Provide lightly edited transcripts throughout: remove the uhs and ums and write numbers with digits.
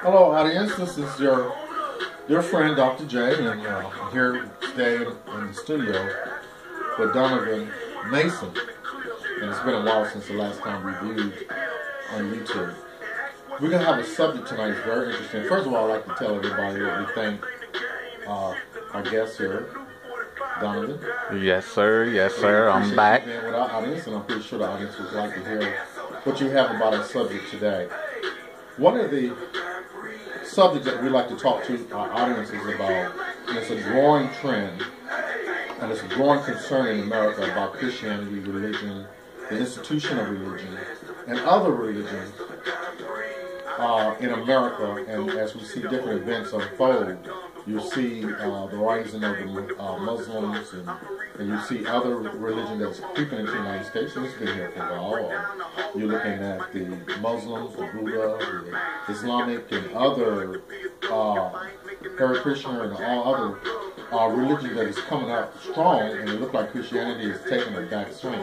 Hello, audience. This is your dear friend, Dr. J, and I'm here today in the studio with Donovan Mason. And it's been a while since the last time we viewed on YouTube. We're going to have a subject tonight that's very interesting. First of all, I'd like to tell everybody what we think our guest here, Donovan. Yes, sir. Yes, sir. I'm back. Being with our audience, and I'm pretty sure the audience would like to hear what you have about our subject today. One of the subjects that we like to talk to our audiences about, and it's a growing trend, and it's a growing concern in America about Christianity, religion, the institution of religion, and other religions in America. And as we see different events unfold, you see the rising of the Muslims, and you see other religion that's creeping into the United States, and it's been here for a while. You're looking at the Muslims, the Buddha, the Islamic, and other Hare Krishna, and all other religions that is coming out strong, and it looks like Christianity is taking a back swing.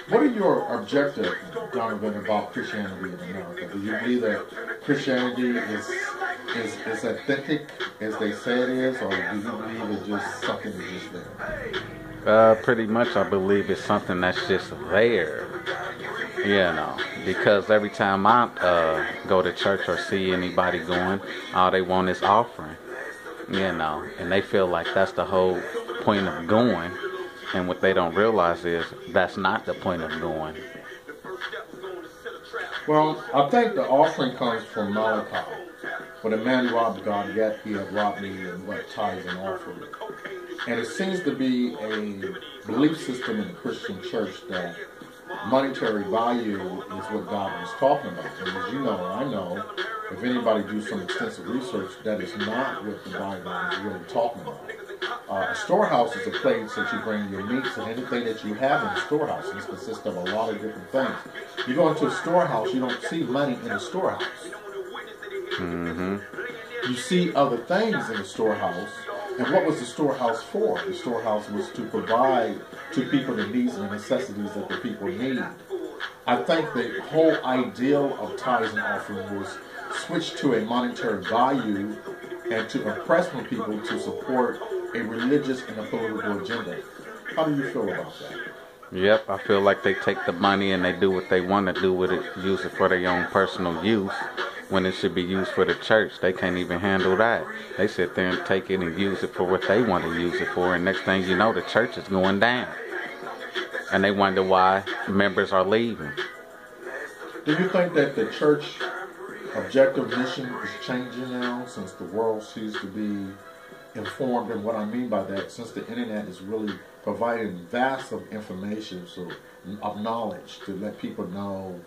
What are your objectives, Donovan, about Christianity in America? Do you believe that Christianity is authentic as they say it is, or do you believe it's just something that's just there? Pretty much I believe it's something that's just there, because every time I go to church or see anybody going, all they want is offering, and they feel like that's the whole point of going, and what they don't realize is that's not the point of going. Well, I think the offering comes from Malachi. When a man robbed God, yet he had robbed me in what tithes and offering. And it seems to be a belief system in the Christian church that monetary value is what God was talking about. And as you know, I know, if anybody do some extensive research, that is not what the Bible is really talking about. A storehouse is a place that you bring your meats and anything that you have in the storehouse. And this consists of a lot of different things. You go into a storehouse, you don't see money in the storehouse. Mm-hmm. You see other things in the storehouse. And what was the storehouse for? The storehouse was to provide to people the needs and the necessities that the people need. I think the whole ideal of tithes and offering was switched to a monetary value and to impress from people to support a religious and a political agenda. How do you feel about that? Yep, I feel like they take the money and they do what they want to do with it, use it for their own personal use, when it should be used for the church. They can't even handle that. They sit there and take it and use it for what they want to use it for, and next thing you know, the church is going down. And they wonder why members are leaving. Do you think that the church objective mission is changing now, since the world seems to be informed? And what I mean by that, since the internet is really providing vast of information, of knowledge, to let people know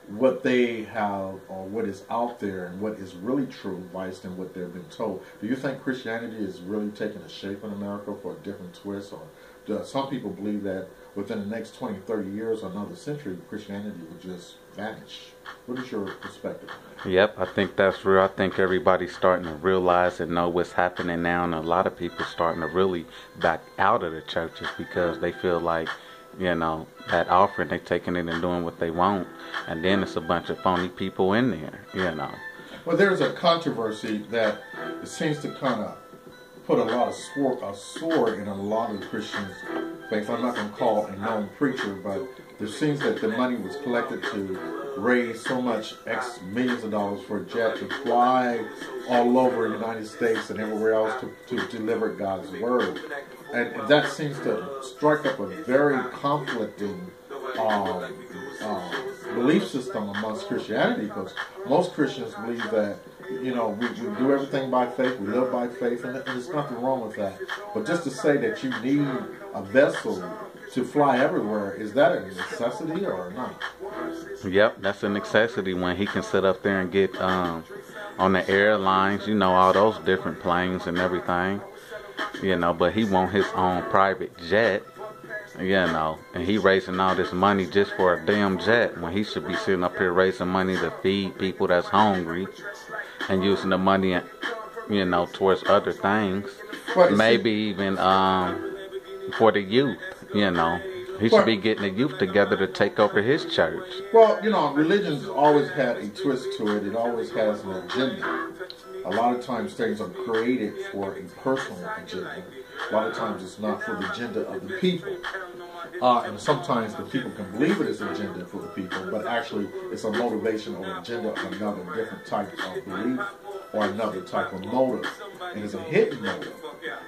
what they have or what is out there and what is really true advice than what they've been told. Do you think Christianity is really taking a shape in America for a different twist? Or do some people believe that within the next 20, 30 years or another century, Christianity will just vanish? What is your perspective on that? Yep, I think that's real. I think everybody's starting to realize and know what's happening now, and a lot of people starting to really back out of the churches because they feel like, that offering, they taking it and doing what they want, and then it's a bunch of phony people in there, Well, there's a controversy that it seems to kind of put a lot of sword in a lot of the Christians' faith. I'm not going to call a known preacher, but there seems that the money was collected to raise so much millions of dollars for a jet to fly all over the United States and everywhere else to deliver God's word. And that seems to strike up a very conflicting belief system amongst Christianity, because most Christians believe that, we do everything by faith, we live by faith, and there's nothing wrong with that. But just to say that you need a vessel to fly everywhere, is that a necessity or not? Yep, that's a necessity when he can sit up there and get on the airlines, all those different planes and everything, but he want his own private jet, and he raising all this money just for a damn jet when he should be sitting up here raising money to feed people that's hungry and using the money, towards other things, maybe even for the youth, He should be getting the youth together to take over his church. Well, religion's always had a twist to it. It always has an agenda. A lot of times things are created for a personal agenda. A lot of times it's not for the agenda of the people. And sometimes the people can believe it is an agenda for the people, but actually it's a motivation or agenda of another different type of belief or another type of motive. And it's a hidden motive.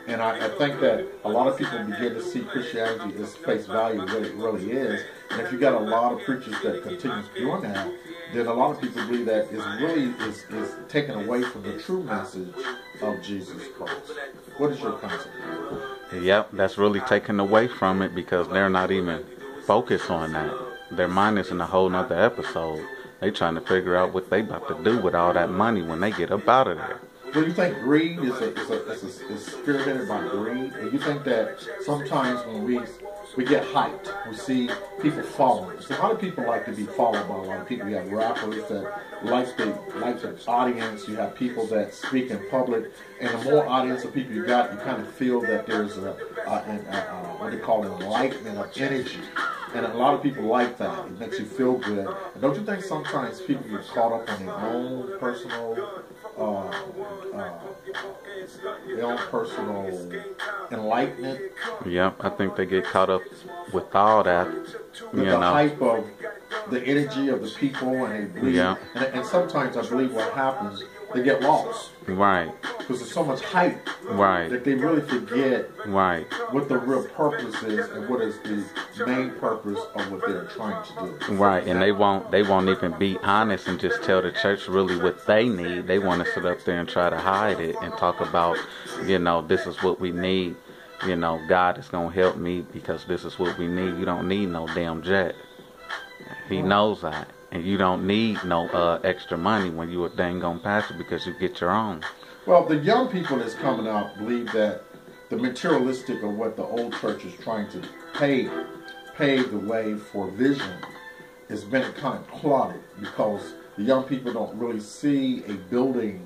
And I think that a lot of people begin to see Christianity as face value what it really is. And if you got a lot of preachers that continue doing that, then a lot of people believe that it's really is taken away from the true message of Jesus Christ. What is your concept? Yep, that's really taken away from it because they're not even focused on that. Their mind is in a whole nother episode. They trying to figure out what they about to do with all that money when they get up out of there. Do you think greed is spearheaded by greed? Do you think that sometimes when we get hyped, we see people following? So a lot of people like to be followed by a lot of people. You have rappers that like the audience. You have people that speak in public. And the more audience of people you got, you kind of feel that there's what they call an enlightenment of energy. And a lot of people like that. It makes you feel good. And don't you think sometimes people get caught up on their own personal enlightenment? Yeah, I think they get caught up with all that. With the hype of the energy of the people, and they believe. Yeah. And sometimes I believe what happens, they get lost. Right. Because there's so much hype. Right. That they really forget. Right. What the real purpose is and what is the main purpose of what they're trying to do. Right. And they won't even be honest and just tell the church really what they need. They want to sit up there and try to hide it and talk about, this is what we need. God is going to help me because this is what we need. You don't need no damn jet. He knows that. And you don't need no extra money when you a dang on pastor because you get your own. Well, the young people that's coming out believe that the materialistic of what the old church is trying to pave the way for vision has been kind of clouded because the young people don't really see a building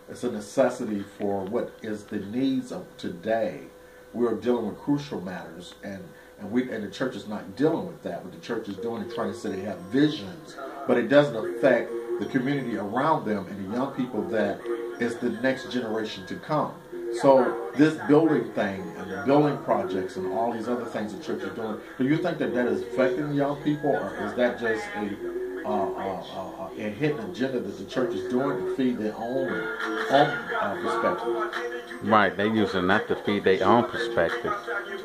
as a necessity for what is the needs of today. We're dealing with crucial matters, and the church is not dealing with that. What the church is doing is trying to say they have visions, but it doesn't affect the community around them and the young people that is the next generation to come. So this building thing and the building projects and all these other things the church is doing, do you think that is affecting young people, or is that just a hidden agenda that the church is doing to feed their own perspective? Right, they using that to feed their own perspective.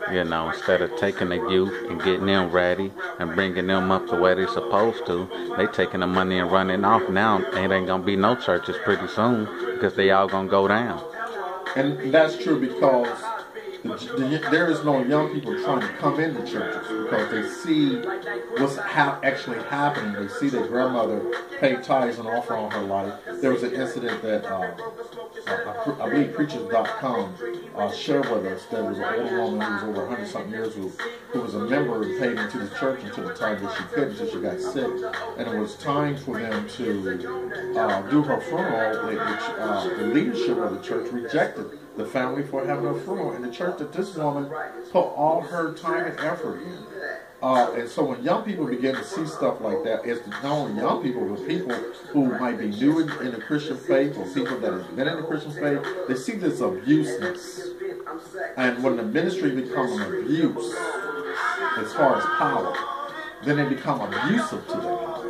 Instead of taking the youth and getting them ready and bringing them up to where they're supposed to, they taking the money and running off now. It ain't gonna be no churches pretty soon because they all gonna go down. And that's true because there is no young people trying to come into churches because they see what's actually happening. They see their grandmother pay tithes and offer on her life. There was an incident that I believe Preachers.com shared with us. There was an older woman who was over 100-something years who was a member and paid into the church until the time that she couldn't, until she got sick. And it was time for them to do her funeral, which the leadership of the church rejected the family for having a funeral in the church that this woman put all her time and effort in. And so when young people begin to see stuff like that, it's not only young people, but people who might be new in the Christian faith or people that have been in the Christian faith, they see this abuseness. And when the ministry becomes an abuse, as far as power, then they become abusive to their power.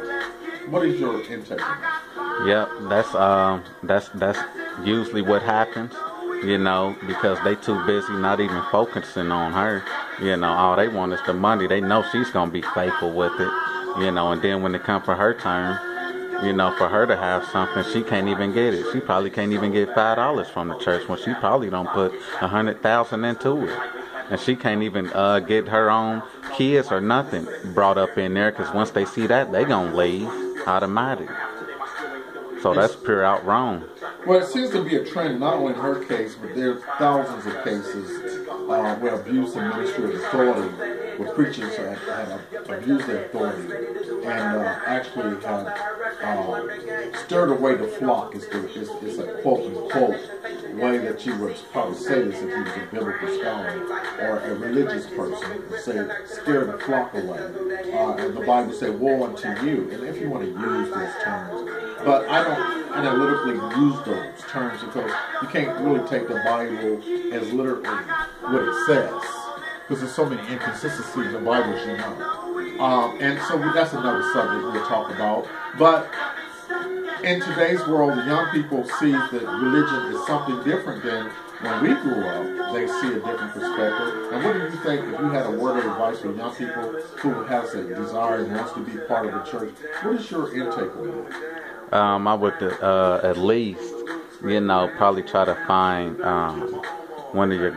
What is your intake on that? Yeah, that's usually what happens. Because they too busy not even focusing on her. All they want is the money. They know she's going to be faithful with it. And then when it comes for her turn, for her to have something, she can't even get it. She probably can't even get $5 from the church when she probably don't put $100,000 into it. And she can't even get her own kids or nothing brought up in there because once they see that, they going to leave automatic. So that's pure out wrong. Well, it seems to be a trend, not only in her case, but there are thousands of cases where abuse and ministry of authority where preachers had abused their authority and actually had stirred away the flock. It's a quote-unquote way that you would probably say this if you was a biblical scholar or a religious person. Say, scare the flock away. And the Bible say, woe unto you. And if you want to use those terms. But I don't analytically use those terms because you can't really take the Bible as literally what it says. Because there's so many inconsistencies in the Bible, as you know. And so that's another subject we'll talk about. But in today's world, the young people see that religion is something different than when we grew up. They see a different perspective. And what do you think, if you had a word of advice for young people who has a desire and wants to be part of the church, what is your intake on that? I would at least, probably try to find one of your